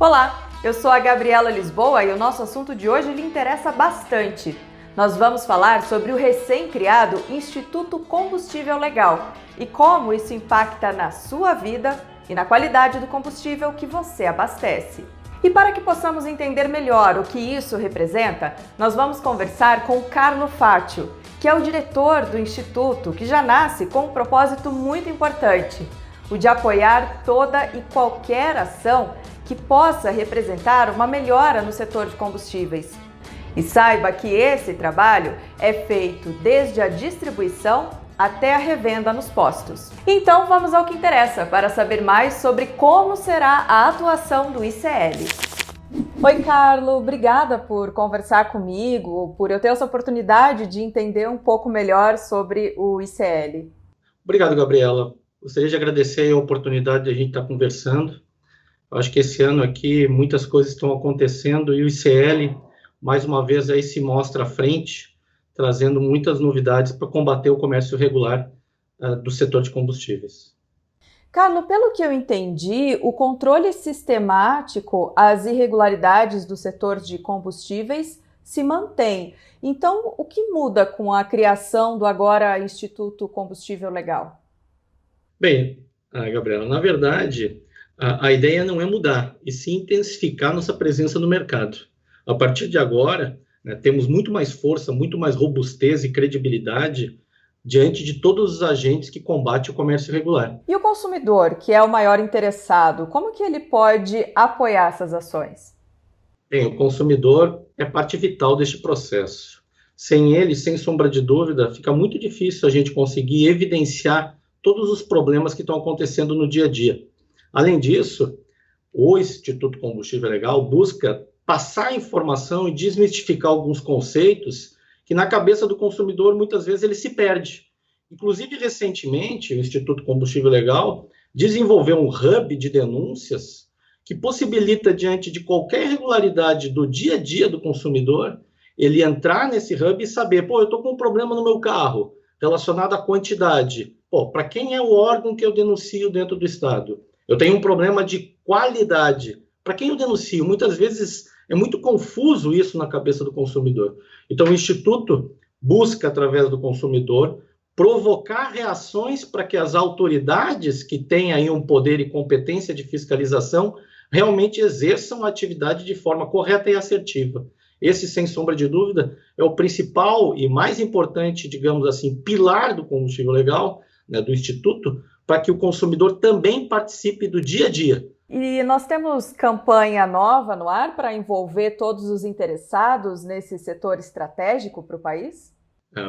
Olá, eu sou a Gabriela Lisboa e o nosso assunto de hoje lhe interessa bastante. Nós vamos falar sobre o recém-criado Instituto Combustível Legal e como isso impacta na sua vida e na qualidade do combustível que você abastece. E para que possamos entender melhor o que isso representa, nós vamos conversar com o Carlo Faccio, que é o diretor do Instituto, que já nasce com um propósito muito importante, o de apoiar toda e qualquer ação que possa representar uma melhora no setor de combustíveis. E saiba que esse trabalho é feito desde a distribuição até a revenda nos postos. Então vamos ao que interessa para saber mais sobre como será a atuação do ICL. Oi, Carlo, obrigada por conversar comigo, por eu ter essa oportunidade de entender um pouco melhor sobre o ICL. Obrigado, Gabriela. Gostaria de agradecer a oportunidade de a gente estar conversando. Eu acho que esse ano aqui muitas coisas estão acontecendo e o ICL, mais uma vez, aí se mostra à frente, trazendo muitas novidades para combater o comércio irregular do setor de combustíveis. Carlo, pelo que eu entendi, o controle sistemático às irregularidades do setor de combustíveis se mantém. Então, o que muda com a criação do agora Instituto Combustível Legal? Bem, Gabriela, na verdade, a ideia não é mudar, e sim intensificar nossa presença no mercado. A partir de agora, temos muito mais força, muito mais robustez e credibilidade diante de todos os agentes que combatem o comércio irregular. E o consumidor, que é o maior interessado, como que ele pode apoiar essas ações? Bem, o consumidor é parte vital deste processo. Sem ele, sem sombra de dúvida, fica muito difícil a gente conseguir evidenciar todos os problemas que estão acontecendo no dia a dia. Além disso, o Instituto Combustível Legal busca passar informação e desmistificar alguns conceitos que na cabeça do consumidor muitas vezes ele se perde. Inclusive, recentemente, o Instituto Combustível Legal desenvolveu um hub de denúncias que possibilita, diante de qualquer irregularidade do dia a dia do consumidor, ele entrar nesse hub e saber, eu estou com um problema no meu carro relacionado à quantidade. Para quem é o órgão que eu denuncio dentro do Estado? Eu tenho um problema de qualidade. Para quem eu denuncio? Muitas vezes é muito confuso isso na cabeça do consumidor. Então, o Instituto busca, através do consumidor, provocar reações para que as autoridades que têm aí um poder e competência de fiscalização realmente exerçam a atividade de forma correta e assertiva. Esse, sem sombra de dúvida, é o principal e mais importante, digamos assim, pilar do combustível legal, do Instituto, para que o consumidor também participe do dia a dia. E nós temos campanha nova no ar para envolver todos os interessados nesse setor estratégico para o país?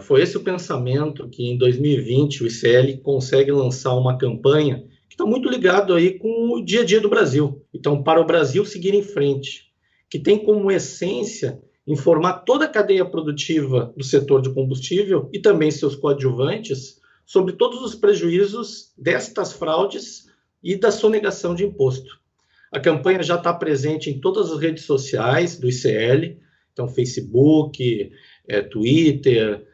Foi esse o pensamento que em 2020 o ICL consegue lançar uma campanha que está muito ligado aí com o dia a dia do Brasil. Então, para o Brasil seguir em frente, que tem como essência informar toda a cadeia produtiva do setor de combustível e também seus coadjuvantes sobre todos os prejuízos destas fraudes e da sonegação de imposto. A campanha já está presente em todas as redes sociais do ICL, então Facebook, Twitter,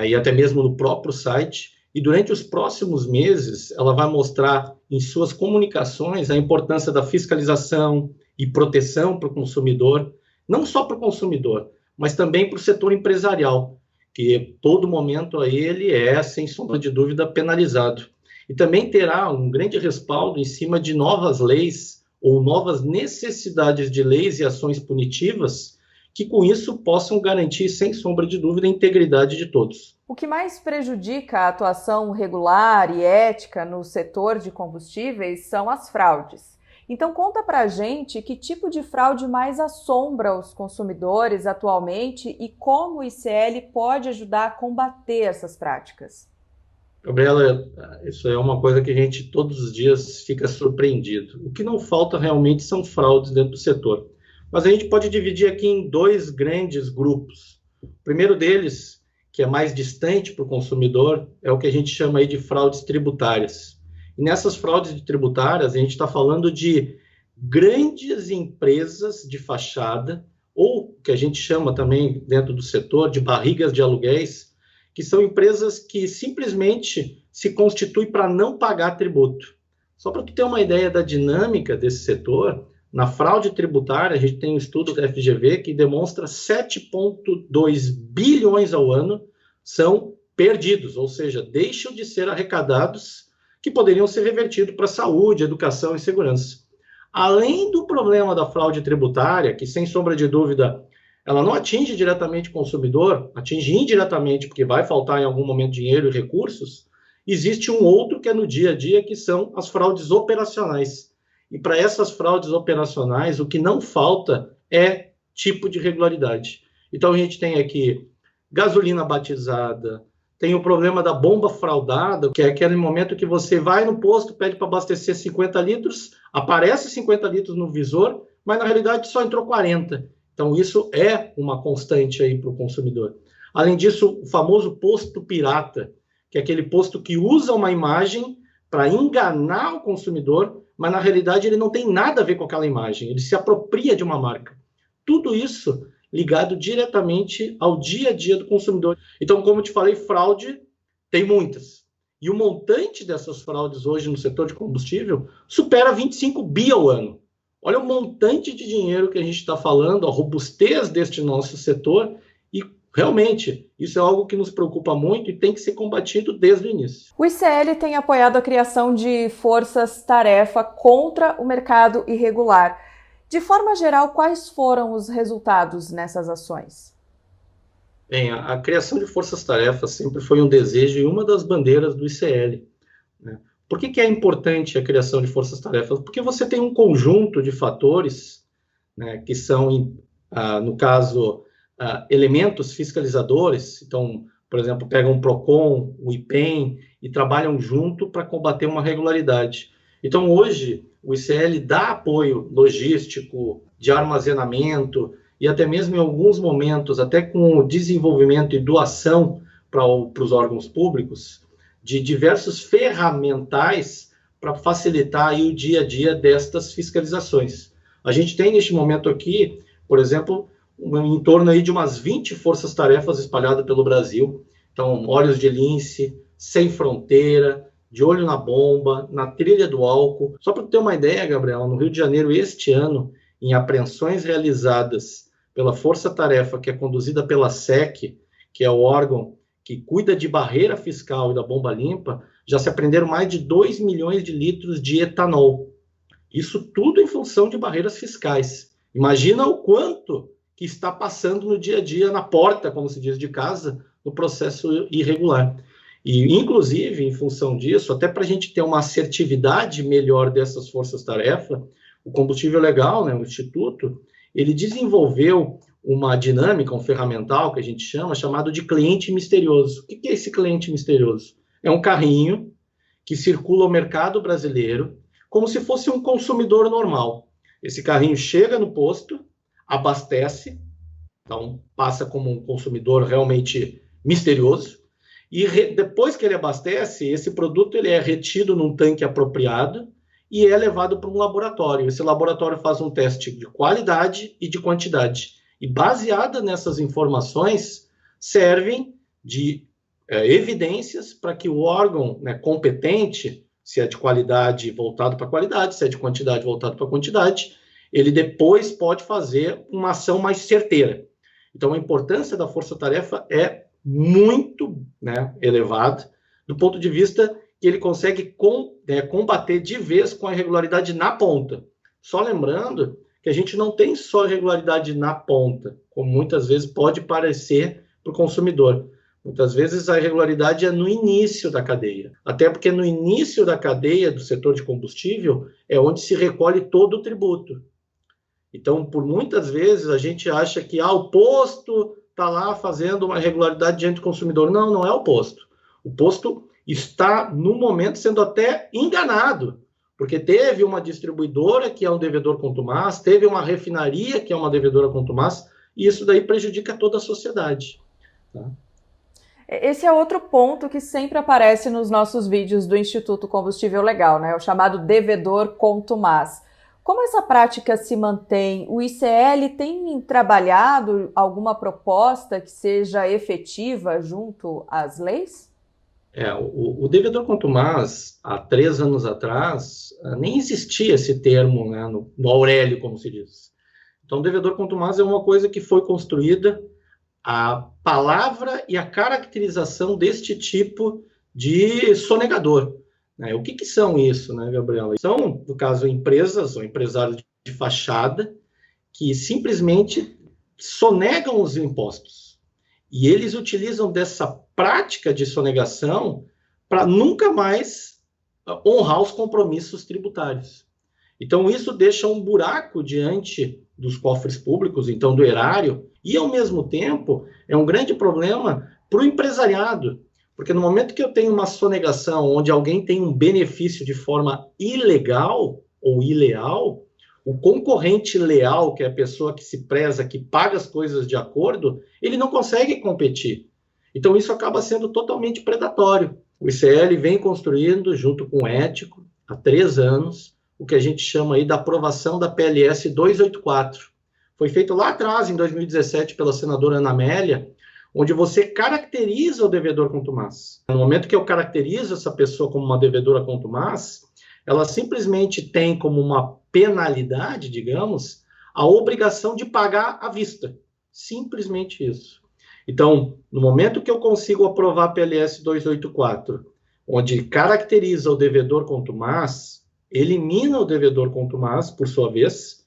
e até mesmo no próprio site. E durante os próximos meses, ela vai mostrar em suas comunicações a importância da fiscalização e proteção para o consumidor, não só para o consumidor, mas também para o setor empresarial, que todo momento aí ele é, sem sombra de dúvida, penalizado. E também terá um grande respaldo em cima de novas leis ou novas necessidades de leis e ações punitivas que, com isso, possam garantir, sem sombra de dúvida, a integridade de todos. O que mais prejudica a atuação regular e ética no setor de combustíveis são as fraudes. Então, conta pra gente que tipo de fraude mais assombra os consumidores atualmente e como o ICL pode ajudar a combater essas práticas. Gabriela, isso é uma coisa que a gente todos os dias fica surpreendido. O que não falta realmente são fraudes dentro do setor. Mas a gente pode dividir aqui em dois grandes grupos. O primeiro deles, que é mais distante para o consumidor, é o que a gente chama aí de fraudes tributárias. E nessas fraudes tributárias, a gente está falando de grandes empresas de fachada, ou que a gente chama também dentro do setor de barrigas de aluguéis, que são empresas que simplesmente se constituem para não pagar tributo. Só para tu ter uma ideia da dinâmica desse setor, Na fraude tributária, a gente tem um estudo da FGV que demonstra 7,2 bilhões ao ano são perdidos, ou seja, deixam de ser arrecadados, que poderiam ser revertidos para saúde, educação e segurança. Além do problema da fraude tributária, que sem sombra de dúvida, ela não atinge diretamente o consumidor, atinge indiretamente, porque vai faltar em algum momento dinheiro e recursos, existe um outro que é no dia a dia, que são as fraudes operacionais. E para essas fraudes operacionais, o que não falta é tipo de irregularidade. Então, a gente tem aqui gasolina batizada, tem o problema da bomba fraudada, que é aquele momento que você vai no posto, pede para abastecer 50 litros, aparece 50 litros no visor, mas na realidade só entrou 40. Então, isso é uma constante aí para o consumidor. Além disso, o famoso posto pirata, que é aquele posto que usa uma imagem para enganar o consumidor, mas na realidade ele não tem nada a ver com aquela imagem, ele se apropria de uma marca. Tudo isso ligado diretamente ao dia a dia do consumidor. Então, como eu te falei, fraude tem muitas. E o montante dessas fraudes hoje no setor de combustível supera 25 bi ao ano. Olha o montante de dinheiro que a gente está falando, a robustez deste nosso setor, e realmente isso é algo que nos preocupa muito e tem que ser combatido desde o início. O ICL tem apoiado a criação de forças-tarefa contra o mercado irregular. De forma geral, quais foram os resultados nessas ações? Bem, a criação de forças-tarefas sempre foi um desejo e uma das bandeiras do ICL, né? Por que é importante a criação de forças-tarefas? Porque você tem um conjunto de fatores, né, que são, no caso, elementos fiscalizadores. Então, por exemplo, pegam o PROCON, o IPEM e trabalham junto para combater uma regularidade. Então, hoje, o ICL dá apoio logístico, de armazenamento e até mesmo em alguns momentos, até com o desenvolvimento e doação para os órgãos públicos, de diversos ferramentais para facilitar aí o dia a dia destas fiscalizações. A gente tem neste momento aqui, por exemplo, em torno aí de umas 20 forças-tarefas espalhadas pelo Brasil. Então, Olhos de Lince, Sem Fronteira, De Olho na Bomba, na Trilha do Álcool. Só para ter uma ideia, Gabriel, no Rio de Janeiro, este ano, em apreensões realizadas pela força-tarefa que é conduzida pela SEC, que é o órgão que cuida de barreira fiscal e da bomba limpa, já se apreenderam mais de 2 milhões de litros de etanol. Isso tudo em função de barreiras fiscais. Imagina o quanto que está passando no dia a dia, na porta, como se diz, de casa, no processo irregular. E, inclusive, em função disso, até para a gente ter uma assertividade melhor dessas forças-tarefa, o Combustível Legal, né, o Instituto, ele desenvolveu uma dinâmica, um ferramental que a gente chama, chamado de cliente misterioso. O que é esse cliente misterioso? É um carrinho que circula o mercado brasileiro como se fosse um consumidor normal. Esse carrinho chega no posto, abastece, então passa como um consumidor realmente misterioso, e depois que ele abastece, esse produto ele é retido num tanque apropriado e é levado para um laboratório. Esse laboratório faz um teste de qualidade e de quantidade. E baseada nessas informações, servem de evidências para que o órgão, né, competente, se é de qualidade voltado para qualidade, se é de quantidade voltado para quantidade, ele depois pode fazer uma ação mais certeira. Então, a importância da força-tarefa é muito, né, elevada, do ponto de vista que ele consegue combater de vez com a irregularidade na ponta. Só lembrando que a gente não tem só irregularidade na ponta, como muitas vezes pode parecer para o consumidor. Muitas vezes a irregularidade é no início da cadeia, até porque no início da cadeia do setor de combustível é onde se recolhe todo o tributo. Então, por muitas vezes, a gente acha que o posto está lá fazendo uma irregularidade diante do consumidor. Não, não é o posto. O posto está, no momento, sendo até enganado, porque teve uma distribuidora que é um devedor contumaz, teve uma refinaria que é uma devedora contumaz, e isso daí prejudica toda a sociedade. Tá? Esse é outro ponto que sempre aparece nos nossos vídeos do Instituto Combustível Legal, né? O chamado devedor contumaz. Como essa prática se mantém? O ICL tem trabalhado alguma proposta que seja efetiva junto às leis? O devedor contumaz, há 3 anos atrás, nem existia esse termo, né, no Aurélio, como se diz. Então, o devedor contumaz é uma coisa que foi construída, a palavra e a caracterização deste tipo de sonegador. Né? O que são isso, né, Gabriela? São, no caso, empresas ou empresários de fachada que simplesmente sonegam os impostos. E eles utilizam dessa prática de sonegação para nunca mais honrar os compromissos tributários. Então, isso deixa um buraco diante dos cofres públicos, então do erário, e, ao mesmo tempo, é um grande problema para o empresariado, porque no momento que eu tenho uma sonegação onde alguém tem um benefício de forma ilegal ou ileal, o concorrente leal, que é a pessoa que se preza, que paga as coisas de acordo, ele não consegue competir. Então, isso acaba sendo totalmente predatório. O ICL vem construindo, junto com o Ético, há 3 anos, o que a gente chama aí da aprovação da PLS 284. Foi feito lá atrás, em 2017, pela senadora Ana Amélia, onde você caracteriza o devedor contumaz. No momento que eu caracterizo essa pessoa como uma devedora contumaz, ela simplesmente tem como uma penalidade, digamos, a obrigação de pagar à vista. Simplesmente isso. Então, no momento que eu consigo aprovar a PLS 284, onde caracteriza o devedor contumaz, elimina o devedor contumaz, por sua vez,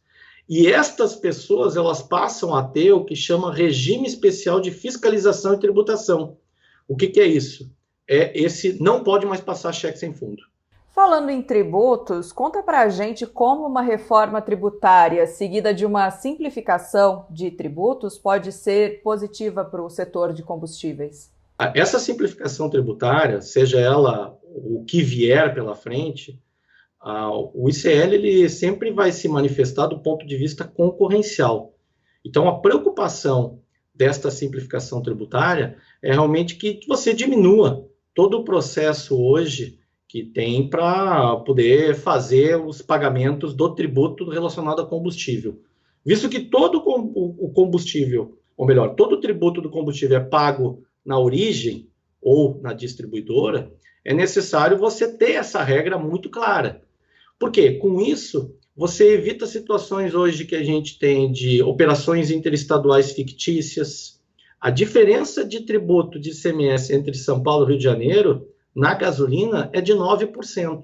e estas pessoas elas passam a ter o que chama regime especial de fiscalização e tributação. O que é isso? Esse não pode mais passar cheque sem fundo. Falando em tributos, conta pra gente como uma reforma tributária seguida de uma simplificação de tributos pode ser positiva para o setor de combustíveis. Essa simplificação tributária, seja ela o que vier pela frente, o ICL ele sempre vai se manifestar do ponto de vista concorrencial. Então, a preocupação desta simplificação tributária é realmente que você diminua todo o processo hoje que tem para poder fazer os pagamentos do tributo relacionado a combustível. Visto que todo o combustível, ou melhor, todo o tributo do combustível é pago na origem ou na distribuidora, é necessário você ter essa regra muito clara. Por quê? Com isso, você evita situações hoje que a gente tem de operações interestaduais fictícias. A diferença de tributo de ICMS entre São Paulo e Rio de Janeiro na gasolina é de 9%.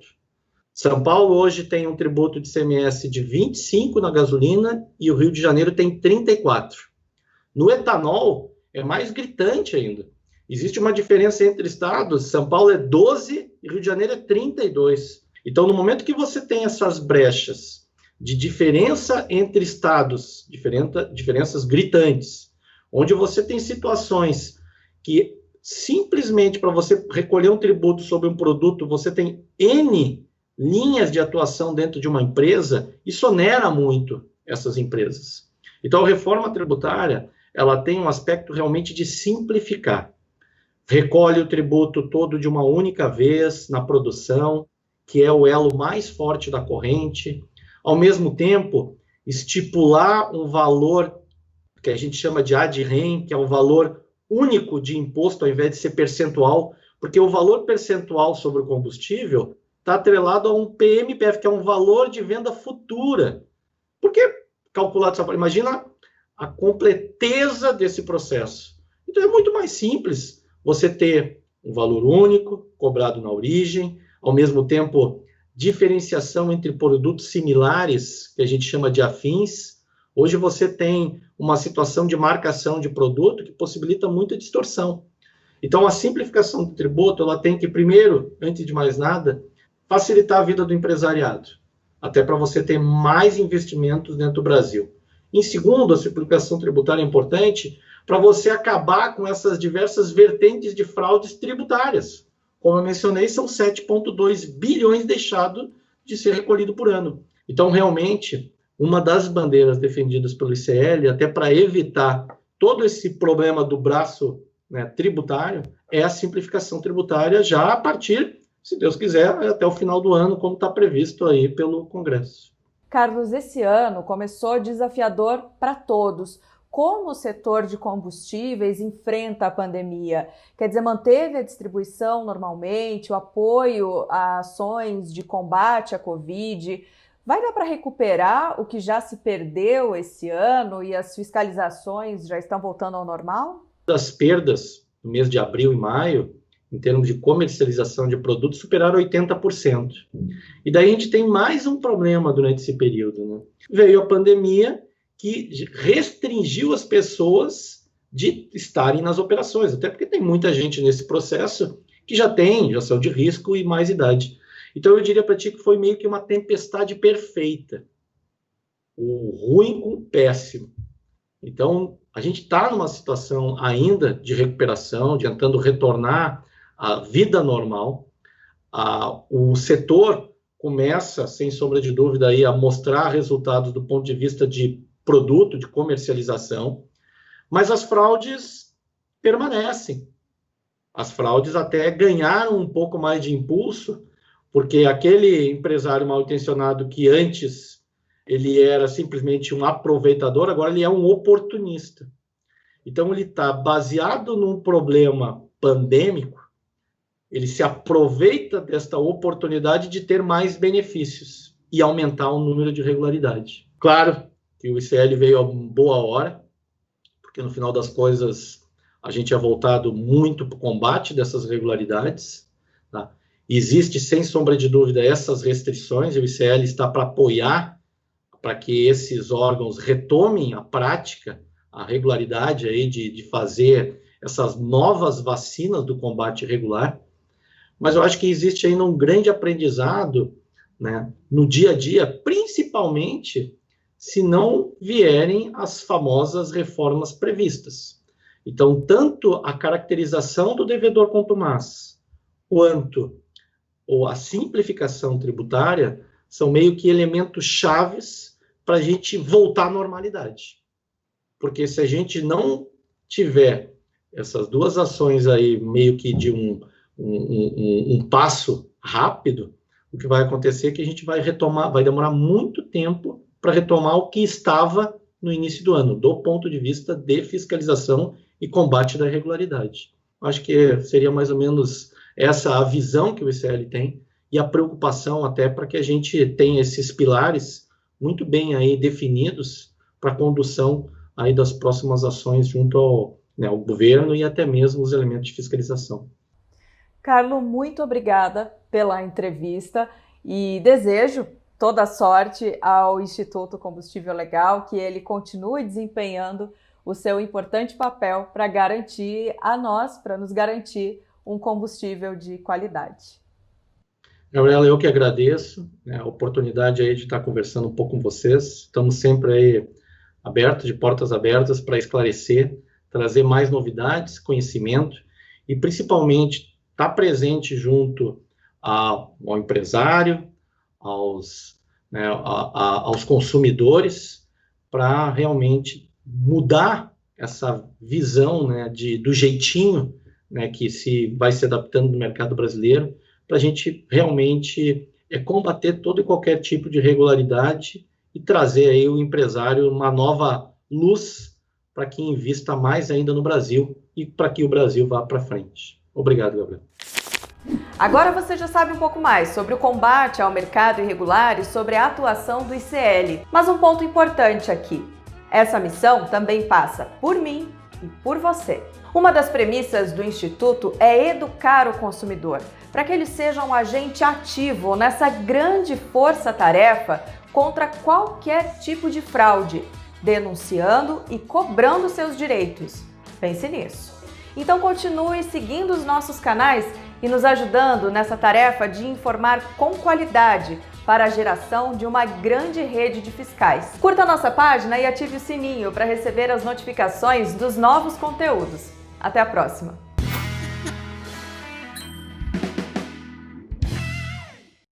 São Paulo hoje tem um tributo de ICMS de 25% na gasolina e o Rio de Janeiro tem 34%. No etanol, é mais gritante ainda. Existe uma diferença entre estados, São Paulo é 12% e Rio de Janeiro é 32%. Então, no momento que você tem essas brechas de diferença entre estados, diferenças gritantes, onde você tem situações que simplesmente para você recolher um tributo sobre um produto, você tem N linhas de atuação dentro de uma empresa, isso onera muito essas empresas. Então, a reforma tributária, ela tem um aspecto realmente de simplificar. Recolhe o tributo todo de uma única vez na produção, que é o elo mais forte da corrente. Ao mesmo tempo, estipular um valor que a gente chama de ad rem, que é um valor único de imposto, ao invés de ser percentual, porque o valor percentual sobre o combustível está atrelado a um PMPF, que é um valor de venda futura. Por que calculado dessa forma? Imagina a completeza desse processo. Então, é muito mais simples você ter um valor único, cobrado na origem, ao mesmo tempo, diferenciação entre produtos similares, que a gente chama de afins. Hoje você tem uma situação de marcação de produto que possibilita muita distorção. Então, a simplificação do tributo, ela tem que, primeiro, antes de mais nada, facilitar a vida do empresariado, até para você ter mais investimentos dentro do Brasil. Em segundo, a simplificação tributária é importante para você acabar com essas diversas vertentes de fraudes tributárias. Como eu mencionei, são 7,2 bilhões deixados de ser recolhido por ano. Então, realmente, uma das bandeiras defendidas pelo ICL, até para evitar todo esse problema do braço, né, tributário, é a simplificação tributária já a partir, se Deus quiser, até o final do ano, como está previsto aí pelo Congresso. Carlos, esse ano começou desafiador para todos. como o setor de combustíveis enfrenta a pandemia. Quer dizer, manteve a distribuição normalmente, o apoio a ações de combate à Covid. Vai dar para recuperar o que já se perdeu esse ano e as fiscalizações já estão voltando ao normal? Das perdas no mês de abril e maio, em termos de comercialização de produtos, superaram 80%. E daí a gente tem mais um problema durante esse período, né? Veio a pandemia, que restringiu as pessoas de estarem nas operações, até porque tem muita gente nesse processo que já saiu de risco e mais idade. Então eu diria para ti que foi meio que uma tempestade perfeita. O ruim com o péssimo. Então a gente está numa situação ainda de recuperação, tentando retornar à vida normal. O setor começa, sem sombra de dúvida, aí, a mostrar resultados do ponto de vista de produto, de comercialização, mas as fraudes permanecem. As fraudes até ganharam um pouco mais de impulso, porque aquele empresário mal intencionado que antes ele era simplesmente um aproveitador, agora ele é um oportunista. Então ele está baseado num problema pandêmico, ele se aproveita desta oportunidade de ter mais benefícios e aumentar o número de irregularidade. Claro que o ICL veio a boa hora, porque no final das coisas a gente é voltado muito para o combate dessas irregularidades. Tá? Existe, sem sombra de dúvida, essas restrições, e o ICL está para apoiar para que esses órgãos retomem a prática, a regularidade aí de fazer essas novas vacinas do combate irregular. Mas eu acho que existe ainda um grande aprendizado, né, no dia a dia, principalmente se não vierem as famosas reformas previstas. Então, tanto a caracterização do devedor contumaz, quanto a simplificação tributária, são meio que elementos chaves para a gente voltar à normalidade. Porque se a gente não tiver essas duas ações aí, meio que de um passo rápido, o que vai acontecer é que a gente vai demorar muito tempo para retomar o que estava no início do ano, do ponto de vista de fiscalização e combate da irregularidade. Acho que seria mais ou menos essa a visão que o ICL tem e a preocupação até para que a gente tenha esses pilares muito bem aí definidos para a condução aí das próximas ações junto ao governo e até mesmo os elementos de fiscalização. Carlos, muito obrigada pela entrevista e desejo toda a sorte ao Instituto Combustível Legal, que ele continue desempenhando o seu importante papel para garantir a nós, para nos garantir um combustível de qualidade. Gabriela, eu que agradeço, né, a oportunidade aí de estar conversando um pouco com vocês. Estamos sempre aí abertos, de portas abertas para esclarecer, trazer mais novidades, conhecimento e principalmente estar presente junto ao empresário, aos consumidores, para realmente mudar essa visão, né, do jeitinho, né, que vai se adaptando no mercado brasileiro, para a gente realmente combater todo e qualquer tipo de irregularidade e trazer aí o empresário uma nova luz para que invista mais ainda no Brasil e para que o Brasil vá para frente. Obrigado, Gabriel. Agora você já sabe um pouco mais sobre o combate ao mercado irregular e sobre a atuação do ICL. Mas um ponto importante aqui: essa missão também passa por mim e por você. Uma das premissas do Instituto é educar o consumidor, para que ele seja um agente ativo nessa grande força-tarefa contra qualquer tipo de fraude, denunciando e cobrando seus direitos. Pense nisso. Então continue seguindo os nossos canais e nos ajudando nessa tarefa de informar com qualidade para a geração de uma grande rede de fiscais. Curta a nossa página e ative o sininho para receber as notificações dos novos conteúdos. Até a próxima!